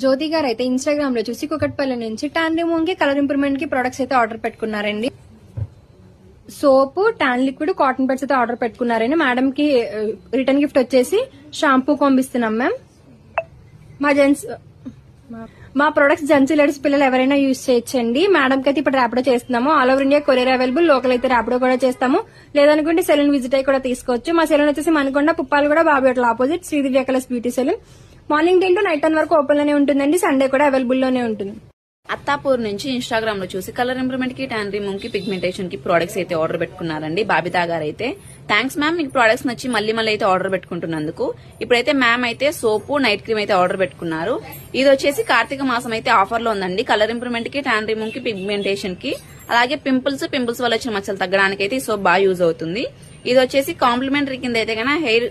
జ్యోతి గారు అయితే ఇన్స్టాగ్రామ్ లో చూసి కుకట్పల్లి నుంచి టాన్ రిమూవ్ కి కలర్ ఇంప్రూవ్మెంట్ కి ప్రొడక్ట్స్ అయితే ఆర్డర్ పెట్టుకున్నారండి. Soap, tan liquid, cotton pads అయితే ఆర్డర్ పెట్టుకున్నారండి. మేడం కి రిటర్న్ గిఫ్ట్ వచ్చేసి షాంపూ పంపిస్తున్నాం మ్యామ్. మా ప్రొడక్ట్స్ జెంట్స్ లేడీస్ పిల్లలు ఎవరైనా యూజ్ చేయొచ్చండి. మేడం కి అయితే ఇప్పుడు ర్యాపిడో చేస్తున్నాము. All over India courier available. Local అయితే ర్యాపిడో కూడా చేస్తాము. లేదనుకుంటే సెలూన్ విజిట్ అయ్యి కూడా తీసుకోవచ్చు. మా సెలూన్ వచ్చేసి మనకొండ పుప్పాలు కూడా Babu hotel opposite Sridivya colours beauty salon. Morning 10 to night 10 వరకు ఓపెన్ లోనే ఉంటుందండి. సండే కూడా అవైలబుల్ లోనే ఉంటుంది. అత్తాపూర్ నుంచి ఇన్స్టాగ్రామ్ లో చూసి కలర్ ఇంప్రూవ్మెంట్ కి, టాన్ రిమూవ్ కి, పిగ్మెంటేషన్ కి ప్రొడక్ట్స్ అయితే ఆర్డర్ పెట్టుకున్నారండి. బాబితా గారు అయితే థ్యాంక్స్ మ్యామ్, మీకు ప్రొడక్ట్స్ నచ్చి మళ్ళీ అయితే ఆర్డర్ పెట్టుకుంటున్నందుకు. ఇప్పుడైతే మ్యామ్ అయితే సోపు, నైట్ క్రీమ్ అయితే ఆర్డర్ పెట్టుకున్నారు. ఇది వచ్చేసి కార్తీక మాసం అయితే ఆఫర్ లో ఉందండి. కలర్ ఇంప్రూవ్మెంట్ కి, టాన్ రిమూవ్ కి, పిగ్మెంటేషన్ కి, అలాగే పింపుల్స్ వల్ల వచ్చిన మచ్చలు తగ్గడానికి అయితే ఈ సోప్ బాగా యూజ్ అవుతుంది. ఇది వచ్చేసి కాంప్లిమెంటరీ కింద అయితే కన్నా హెయిర్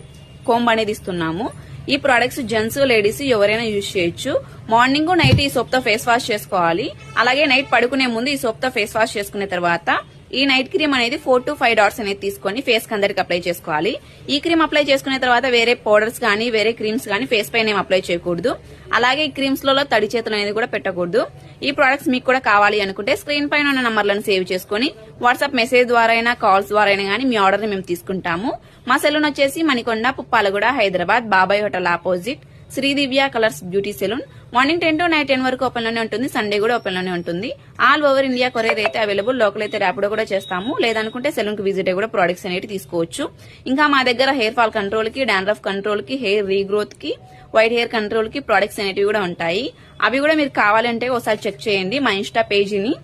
కోంబ్ అనేది ఇస్తున్నాము. ఈ ప్రొడక్ట్స్ జెంట్స్ లేడీస్ ఎవరైనా యూజ్ చేయొచ్చు. మార్నింగ్ నైట్ ఈ సోప్ తో ఫేస్ వాష్ చేసుకోవాలి. అలాగే నైట్ పడుకునే ముందు ఈ సోప్ తో ఫేస్ వాష్ చేసుకున్న తర్వాత ఈ నైట్ క్రీమ్ అనేది 4 to 5 డాట్స్ అనేది తీసుకొని ఫేస్ కి అందరికి అప్లై చేసుకోవాలి. ఈ క్రీమ్ అప్లై చేసుకున్న తర్వాత వేరే పౌడర్స్ గానీ, వేరే క్రీమ్స్ గానీ ఫేస్ పైన అప్లై చేయకూడదు. అలాగే ఈ క్రీమ్స్ లో తడి చేతులు అనేది కూడా పెట్టకూడదు. ఈ ప్రొడక్ట్స్ మీకు కూడా కావాలి అనుకుంటే స్క్రీన్ పైన ఉన్న నంబర్లను సేవ్ చేసుకుని వాట్సాప్ మెసేజ్ ద్వారా అయినా, కాల్స్ ద్వారా అయినా గానీ మీ ఆర్డర్ ని మేము తీసుకుంటాము. మా సెలూన్ వచ్చేసి Manikonda, Puppalaguda, Hyderabad, Babai hotel opposite Sridivya colours beauty salon. Morning 10 to night 10 వరకు ఓపెన్ లోనే ఉంటుంది. సండే కూడా ఓపెన్ లోనే ఉంటుంది. ఆల్ ఓవర్ ఇండియా కొరియర్ అయితే అవైలబుల్. లోకల్ అయితే ర్యాపిడో కూడా చేస్తాము. లేదనుకుంటే సెలూన్ కి విజిట్ అయ్యి కూడా ప్రొడక్ట్స్ అనేవి తీసుకోవచ్చు. ఇంకా మా దగ్గర హెయిర్ ఫాల్ కంట్రోల్ కి, డాండ్రఫ్ కంట్రోల్ కి, హెయిర్ రీగ్రోత్ కి, వైట్ హెయిర్ కంట్రోల్ కి ప్రొడక్ట్స్ అనేవి కూడా ఉంటాయి. అవి కూడా మీరు కావాలంటే ఒకసారి చెక్ చేయండి మా ఇన్స్టా పేజీని.